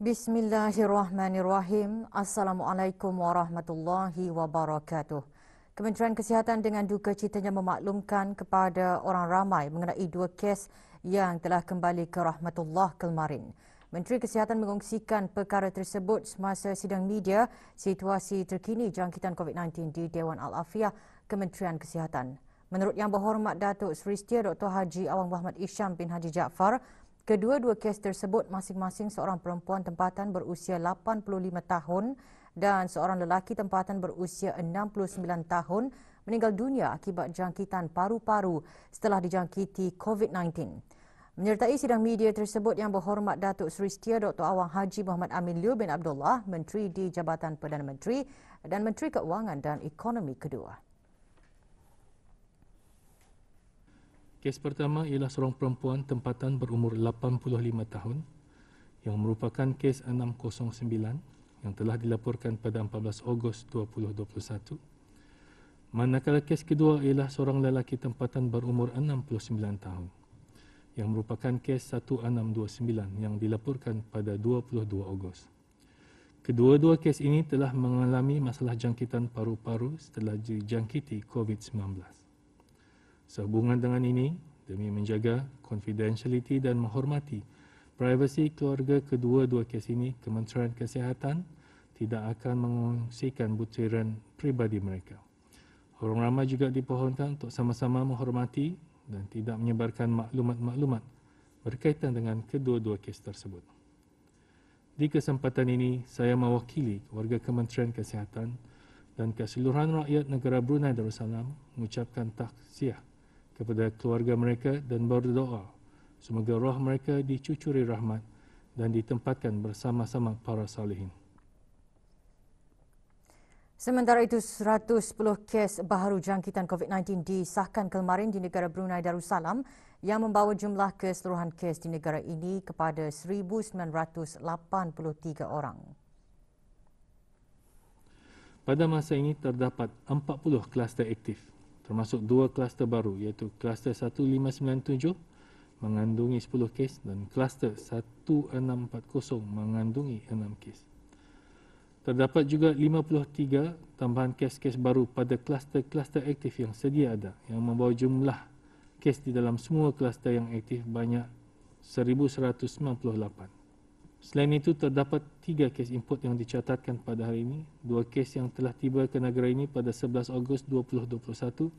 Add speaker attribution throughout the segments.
Speaker 1: Bismillahirrahmanirrahim. Assalamualaikum warahmatullahi wabarakatuh. Kementerian Kesihatan dengan duka citanya memaklumkan kepada orang ramai mengenai 2 kes yang telah kembali ke rahmatullah kemarin. Menteri Kesihatan mengongsikan perkara tersebut semasa sidang media situasi terkini jangkitan COVID-19 di Dewan Al-Afiah Kementerian Kesihatan. Menurut Yang Berhormat Datuk Seri Setia Dr. Haji Awang Muhammad Isham bin Haji Jaafar, kedua-dua kes tersebut masing-masing seorang perempuan tempatan berusia 85 tahun dan seorang lelaki tempatan berusia 69 tahun meninggal dunia akibat jangkitan paru-paru setelah dijangkiti COVID-19. Menyertai sidang media tersebut, Yang Berhormat Datuk Seri Setia Dr. Awang Haji Muhammad Amin Liu bin Abdullah, Menteri di Jabatan Perdana Menteri dan Menteri Keuangan dan Ekonomi kedua.
Speaker 2: Kes pertama ialah seorang perempuan tempatan berumur 85 tahun yang merupakan kes 609 yang telah dilaporkan pada 14 Ogos 2021. Manakala kes kedua ialah seorang lelaki tempatan berumur 69 tahun yang merupakan kes 1629 yang dilaporkan pada 22 Ogos. Kedua-dua kes ini telah mengalami masalah jangkitan paru-paru setelah dijangkiti COVID-19. Sehubungan dengan ini, demi menjaga confidentiality dan menghormati privasi keluarga kedua-dua kes ini, Kementerian Kesihatan tidak akan mengongsikan butiran pribadi mereka. Orang ramai juga dipohonkan untuk sama-sama menghormati dan tidak menyebarkan maklumat-maklumat berkaitan dengan kedua-dua kes tersebut. Di kesempatan ini, saya mewakili warga Kementerian Kesihatan dan keseluruhan rakyat negara Brunei Darussalam mengucapkan taksiah kepada keluarga mereka dan berdoa semoga roh mereka dicucuri rahmat dan ditempatkan bersama-sama para salihin.
Speaker 1: Sementara itu, 110 kes baharu jangkitan COVID-19 disahkan kemarin di negara Brunei Darussalam yang membawa jumlah keseluruhan kes di negara ini kepada 1,983 orang.
Speaker 2: Pada masa ini terdapat 40 kluster aktif, termasuk 2 kluster baru iaitu kluster 1597 mengandungi 10 kes dan kluster 1640 mengandungi 6 kes. Terdapat juga 53 tambahan kes-kes baru pada kluster-kluster aktif yang sedia ada yang membawa jumlah kes di dalam semua kluster yang aktif banyak 1198. Selain itu, terdapat 3 kes import yang dicatatkan pada hari ini, 2 kes yang telah tiba ke negara ini pada 11 Ogos 2021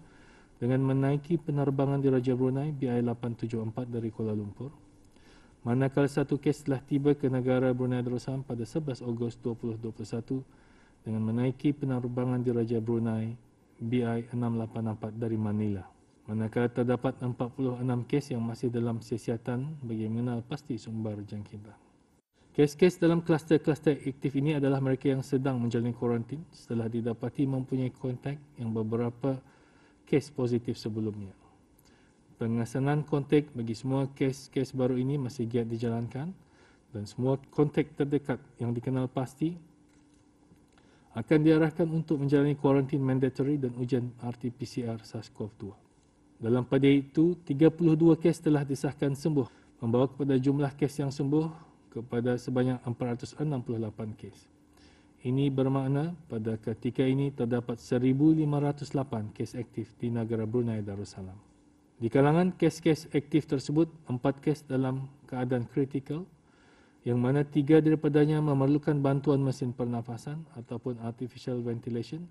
Speaker 2: dengan menaiki penerbangan di Raja Brunei BI874 dari Kuala Lumpur. Manakala 1 kes telah tiba ke negara Brunei Darussalam pada 11 Ogos 2021 dengan menaiki penerbangan di Raja Brunei BI684 dari Manila. Manakala terdapat 46 kes yang masih dalam siasatan bagi mengenal pasti sumber jangkitan. Kes-kes dalam kluster-kluster aktif ini adalah mereka yang sedang menjalani kuarantin setelah didapati mempunyai kontak yang beberapa kes positif sebelumnya. Pengesanan kontak bagi semua kes-kes baru ini masih giat dijalankan dan semua kontak terdekat yang dikenal pasti akan diarahkan untuk menjalani kuarantin mandatory dan ujian RT-PCR SARS-CoV-2. Dalam pada itu, 32 kes telah disahkan sembuh, membawa kepada jumlah kes yang sembuh kepada sebanyak 468 kes. Ini bermakna pada ketika ini terdapat 1,508 kes aktif di negara Brunei Darussalam. Di kalangan kes-kes aktif tersebut, 4 kes dalam keadaan kritikal, yang mana 3 daripadanya memerlukan bantuan mesin pernafasan ataupun artificial ventilation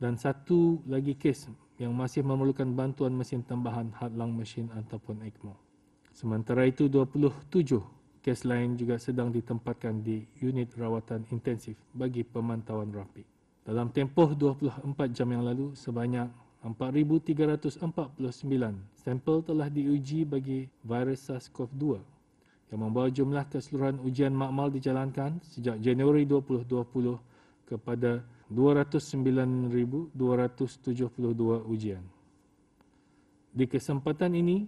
Speaker 2: dan 1 lagi kes yang masih memerlukan bantuan mesin tambahan heart lung machine ataupun ECMO. Sementara itu, 27 kes lain juga sedang ditempatkan di unit rawatan intensif bagi pemantauan rapi. Dalam tempoh 24 jam yang lalu, sebanyak 4,349 sampel telah diuji bagi virus SARS-CoV-2 yang membawa jumlah keseluruhan ujian makmal dijalankan sejak Januari 2020 kepada 209,272 ujian. Di kesempatan ini,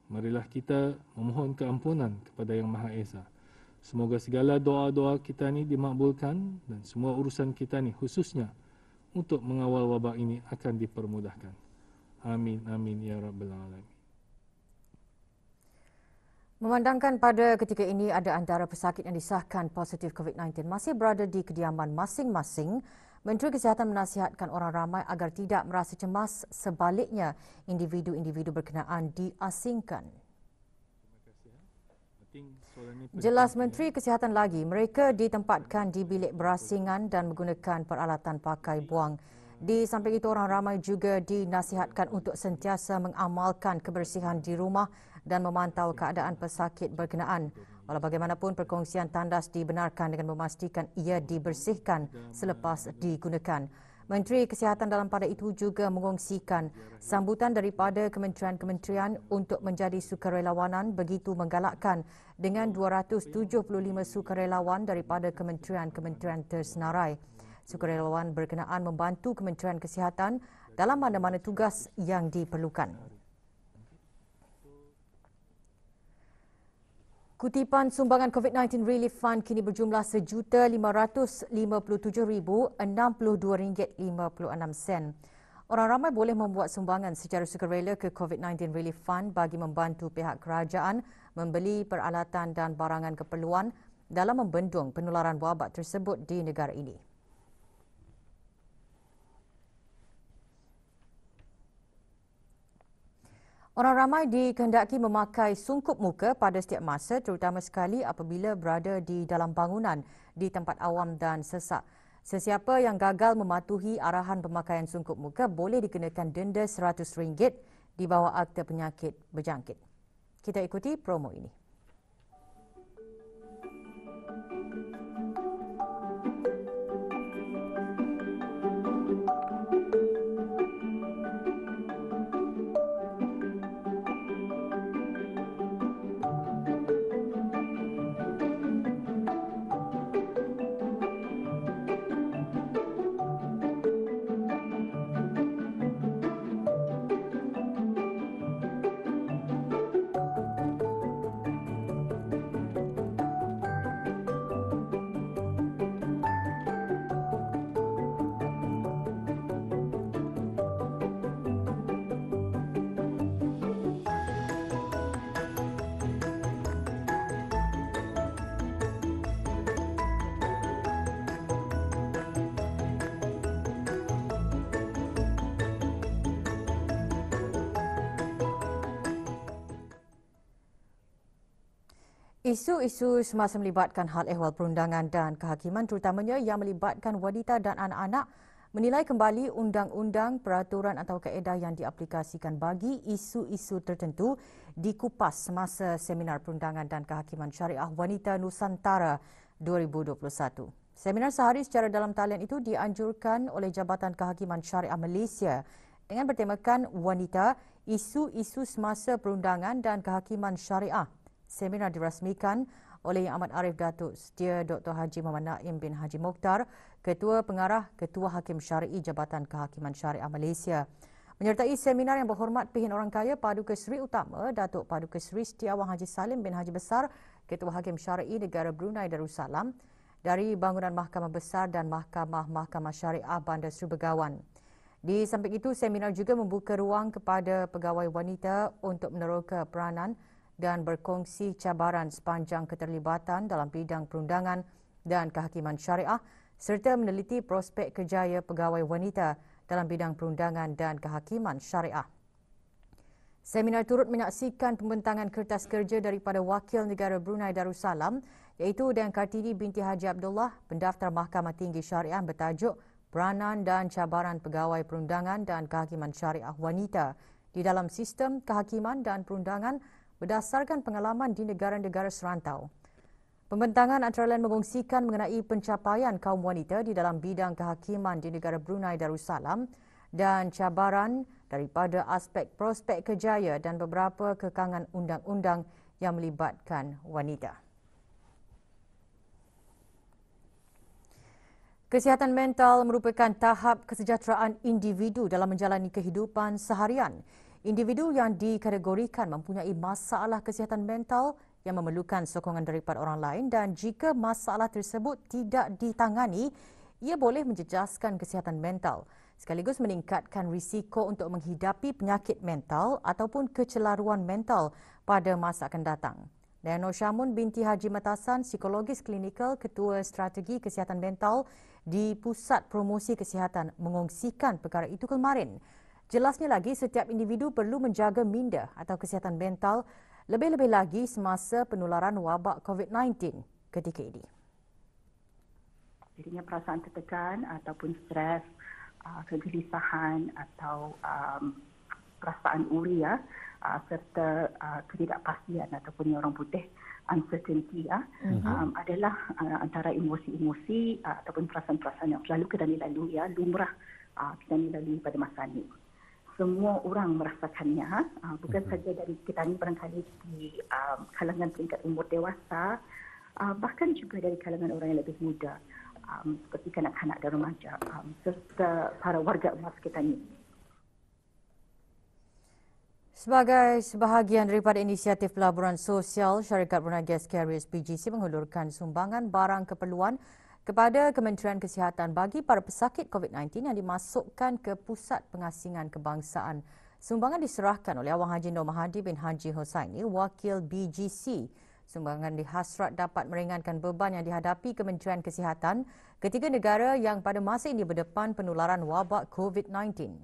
Speaker 2: marilah kita memohon keampunan kepada Yang Maha Esa. Semoga segala doa-doa kita ni dimakbulkan dan semua urusan kita ni khususnya untuk mengawal wabak ini akan dipermudahkan. Amin, amin, ya Rabbal Alamin.
Speaker 1: Memandangkan pada ketika ini ada antara pesakit yang disahkan positif COVID-19 masih berada di kediaman masing-masing, Menteri Kesihatan menasihatkan orang ramai agar tidak merasa cemas, sebaliknya individu-individu berkenaan diasingkan. Jelas Menteri Kesihatan lagi, mereka ditempatkan di bilik berasingan dan menggunakan peralatan pakai buang. Di samping itu, orang ramai juga dinasihatkan untuk sentiasa mengamalkan kebersihan di rumah dan memantau keadaan pesakit berkenaan. Walau bagaimanapun, perkongsian tandas dibenarkan dengan memastikan ia dibersihkan selepas digunakan. Menteri Kesihatan dalam pada itu juga mengongsikan sambutan daripada kementerian-kementerian untuk menjadi sukarelawanan begitu menggalakkan dengan 275 sukarelawan daripada kementerian-kementerian tersenarai. Sukarelawan berkenaan membantu Kementerian Kesihatan dalam mana-mana tugas yang diperlukan. Kutipan sumbangan COVID-19 Relief Fund kini berjumlah RM1,557,062.56. Orang ramai boleh membuat sumbangan secara sukarela ke COVID-19 Relief Fund bagi membantu pihak kerajaan membeli peralatan dan barangan keperluan dalam membendung penularan wabak tersebut di negara ini. Orang ramai dikehendaki memakai sungkup muka pada setiap masa, terutama sekali apabila berada di dalam bangunan di tempat awam dan sesak. Sesiapa yang gagal mematuhi arahan pemakaian sungkup muka boleh dikenakan denda RM100 di bawah Akta Penyakit Berjangkit. Kita ikuti promo ini. Isu-isu semasa melibatkan hal ehwal perundangan dan kehakiman terutamanya yang melibatkan wanita dan anak-anak menilai kembali undang-undang, peraturan atau kaedah yang diaplikasikan bagi isu-isu tertentu dikupas semasa Seminar Perundangan dan Kehakiman Syariah Wanita Nusantara 2021. Seminar sehari secara dalam talian itu dianjurkan oleh Jabatan Kehakiman Syariah Malaysia dengan bertemakan wanita, isu-isu semasa perundangan dan kehakiman syariah. Seminar dirasmikan oleh Yang Amat Arif Datuk Setia Dr. Haji Muhammad Naim bin Haji Mokhtar, Ketua Pengarah Ketua Hakim Syar'i Jabatan Kehakiman Syariah Malaysia. Menyertai seminar yang berhormat Pihin Orang Kaya Paduka Seri Utama Datuk Paduka Seri Setiawang Haji Salim bin Haji Besar, Ketua Hakim Syar'i Negara Brunei Darussalam, dari Bangunan Mahkamah Besar dan Mahkamah Syariah Bandar Seri Begawan. Di samping itu, seminar juga membuka ruang kepada pegawai wanita untuk meneroka peranan dan berkongsi cabaran sepanjang keterlibatan dalam bidang perundangan dan kehakiman syariah serta meneliti prospek kerjaya pegawai wanita dalam bidang perundangan dan kehakiman syariah. Seminar turut menyaksikan pembentangan kertas kerja daripada Wakil Negara Brunei Darussalam iaitu Dayang Kartini binti Haji Abdullah, Pendaftar Mahkamah Tinggi Syariah bertajuk Peranan dan Cabaran Pegawai Perundangan dan Kehakiman Syariah Wanita di dalam Sistem Kehakiman dan Perundangan berdasarkan pengalaman di negara-negara serantau. Pembentangan antara lain mengongsikan mengenai pencapaian kaum wanita di dalam bidang kehakiman di negara Brunei Darussalam dan cabaran daripada aspek prospek kerjaya dan beberapa kekangan undang-undang yang melibatkan wanita. Kesihatan mental merupakan tahap kesejahteraan individu dalam menjalani kehidupan seharian. Individu yang dikategorikan mempunyai masalah kesihatan mental yang memerlukan sokongan daripada orang lain dan jika masalah tersebut tidak ditangani, ia boleh menjejaskan kesihatan mental sekaligus meningkatkan risiko untuk menghidapi penyakit mental ataupun kecelaruan mental pada masa akan datang. Dan Nur Syamun binti Haji Matasan, psikologis klinikal, Ketua Strategi Kesihatan Mental di Pusat Promosi Kesihatan, mengongsikan perkara itu kemarin. Jelasnya lagi, setiap individu perlu menjaga minda atau kesihatan mental, lebih-lebih lagi semasa penularan wabak COVID-19 ketika ini.
Speaker 3: Jadinya perasaan tertekan ataupun stres, kegelisahan atau perasaan uri serta ketidakpastian ataupun yang orang putih uncertainty adalah antara emosi-emosi ataupun perasaan-perasaan yang selalu kita lalui lumrah kita lalui pada masa ini. Semua orang merasakannya, bukan saja dari kita ni barangkali di kalangan tingkat umur dewasa, bahkan juga dari kalangan orang yang lebih muda, seperti kanak-kanak dan remaja, serta para warga emas kita ni.
Speaker 1: Sebagai sebahagian daripada inisiatif pelaburan sosial, Syarikat Brunei Gas Carriers BGC menghulurkan sumbangan barang keperluan kepada Kementerian Kesihatan bagi para pesakit COVID-19 yang dimasukkan ke Pusat Pengasingan Kebangsaan. Sumbangan diserahkan oleh Awang Haji Nur Mahadi bin Haji Hossaini, Wakil BGC. Sumbangan dihasrat dapat meringankan beban yang dihadapi Kementerian Kesihatan ketika negara yang pada masa ini berdepan penularan wabak COVID-19.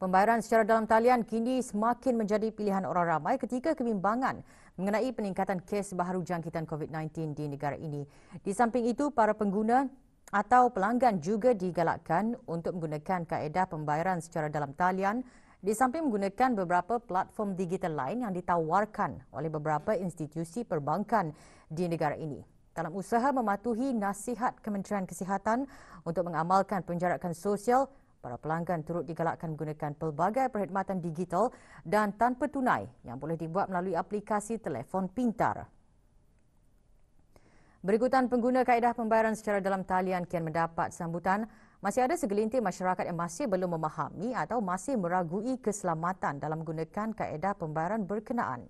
Speaker 1: Pembayaran secara dalam talian kini semakin menjadi pilihan orang ramai ketika kebimbangan mengenai peningkatan kes baharu jangkitan COVID-19 di negara ini. Di samping itu, para pengguna atau pelanggan juga digalakkan untuk menggunakan kaedah pembayaran secara dalam talian di samping menggunakan beberapa platform digital lain yang ditawarkan oleh beberapa institusi perbankan di negara ini. Dalam usaha mematuhi nasihat Kementerian Kesihatan untuk mengamalkan penjarakan sosial, para pelanggan turut digalakkan menggunakan pelbagai perkhidmatan digital dan tanpa tunai yang boleh dibuat melalui aplikasi telefon pintar. Berikutan pengguna kaedah pembayaran secara dalam talian kian mendapat sambutan, masih ada segelintir masyarakat yang masih belum memahami atau masih meragui keselamatan dalam menggunakan kaedah pembayaran berkenaan.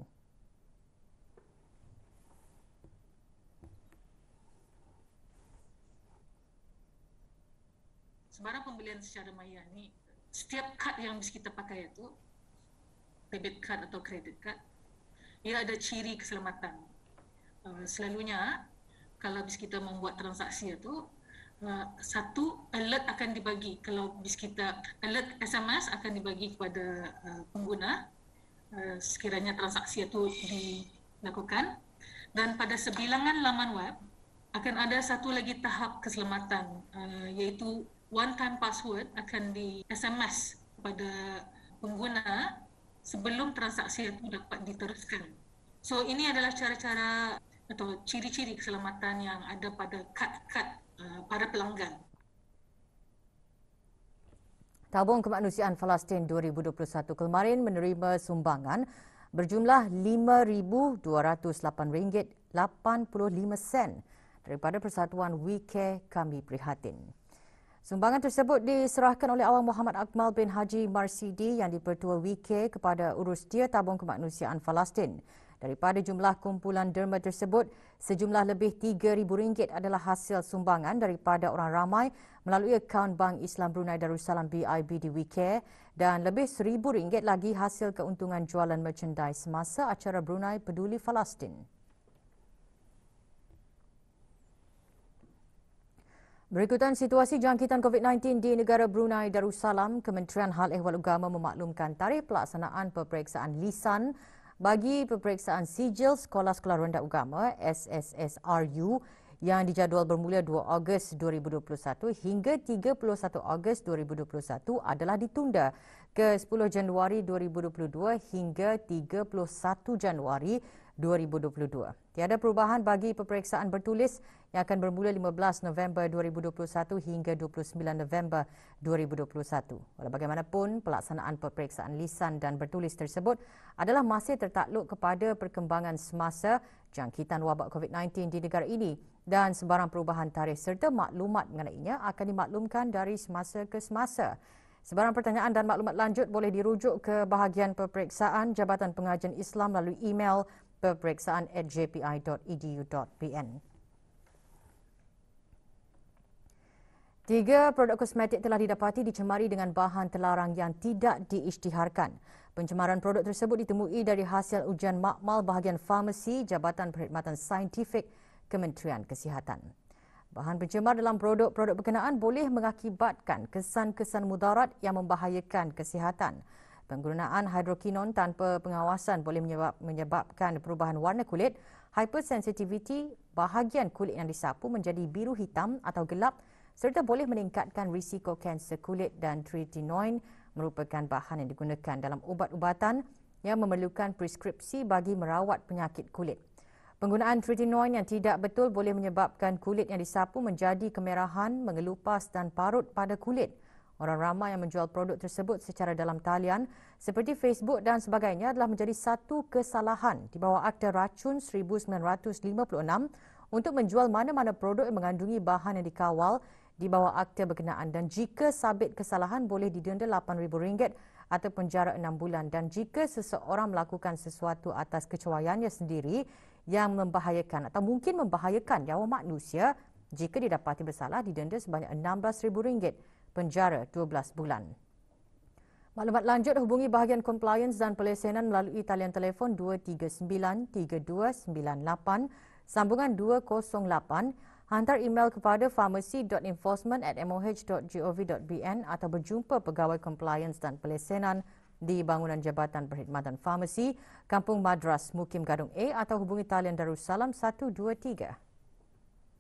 Speaker 4: Sebarang pembelian secara maya ni, setiap kad yang kita pakai itu, debit card atau credit card, ia ada ciri keselamatan. Selalunya, kalau kita membuat transaksi itu, satu alert akan dibagi. Kalau kita alert SMS akan dibagi kepada pengguna sekiranya transaksi itu dilakukan, dan pada sebilangan laman web akan ada satu lagi tahap keselamatan, iaitu one-time password akan di SMS kepada pengguna sebelum transaksi itu dapat diteruskan. So ini adalah cara-cara atau ciri-ciri keselamatan yang ada pada kad-kad para pelanggan.
Speaker 1: Tabung Kemanusiaan Palestin 2021 kemarin menerima sumbangan berjumlah RM5,208.85 daripada Persatuan We Care Kami Prihatin. Sumbangan tersebut diserahkan oleh Awang Muhammad Akmal bin Haji Marsidi yang dipertua We Care kepada Urusdia Tabung Kemanusiaan Palestin. Daripada jumlah kumpulan derma tersebut, sejumlah lebih RM3,000 adalah hasil sumbangan daripada orang ramai melalui akaun Bank Islam Brunei Darussalam BIB di We Care dan lebih RM1,000 lagi hasil keuntungan jualan merchandise semasa acara Brunei Peduli Palestin. Berikutan situasi jangkitan COVID-19 di negara Brunei Darussalam, Kementerian Hal Ehwal Agama memaklumkan tarikh pelaksanaan peperiksaan lisan bagi peperiksaan sijil Sekolah-Sekolah Rendah Agama SSSRU yang dijadual bermula 2 Ogos 2021 hingga 31 Ogos 2021 adalah ditunda ke 10 Januari 2022 hingga 31 Januari 2022. Tiada perubahan bagi peperiksaan bertulis yang akan bermula 15 November 2021 hingga 29 November 2021. Walau bagaimanapun, pelaksanaan peperiksaan lisan dan bertulis tersebut adalah masih tertakluk kepada perkembangan semasa jangkitan wabak COVID-19 di negara ini dan sebarang perubahan tarikh serta maklumat mengenainya akan dimaklumkan dari semasa ke semasa. Sebarang pertanyaan dan maklumat lanjut boleh dirujuk ke bahagian peperiksaan Jabatan Pengajian Islam melalui email peperiksaan@jpi.edu.pn. 3 produk kosmetik telah didapati dicemari dengan bahan terlarang yang tidak diisytiharkan. Pencemaran produk tersebut ditemui dari hasil ujian makmal bahagian farmasi Jabatan Perkhidmatan Saintifik Kementerian Kesihatan. Bahan pencemar dalam produk-produk berkenaan boleh mengakibatkan kesan-kesan mudarat yang membahayakan kesihatan. Penggunaan hidrokinon tanpa pengawasan boleh menyebabkan perubahan warna kulit, hypersensitivity, bahagian kulit yang disapu menjadi biru hitam atau gelap serta boleh meningkatkan risiko kanser kulit, dan tretinoin merupakan bahan yang digunakan dalam ubat-ubatan yang memerlukan preskripsi bagi merawat penyakit kulit. Penggunaan tretinoin yang tidak betul boleh menyebabkan kulit yang disapu menjadi kemerahan, mengelupas dan parut pada kulit. Orang ramai yang menjual produk tersebut secara dalam talian seperti Facebook dan sebagainya adalah menjadi satu kesalahan di bawah Akta Racun 1956 untuk menjual mana-mana produk yang mengandungi bahan yang dikawal di bawah akta berkenaan, dan jika sabit kesalahan boleh didenda RM8,000 atau penjara 6 bulan, dan jika seseorang melakukan sesuatu atas kecuaiannya sendiri yang membahayakan atau mungkin membahayakan nyawa manusia, jika didapati bersalah didenda sebanyak RM16,000, penjara 12 bulan. Maklumat lanjut hubungi bahagian compliance dan pelesenan melalui talian telefon 239-3298, sambungan 208, hantar email kepada pharmacy.enforcement@moh.gov.bn atau berjumpa pegawai compliance dan pelesenan di bangunan Jabatan Perkhidmatan Farmasi, Kampung Madras, Mukim Gadung A, atau hubungi talian Darussalam 123.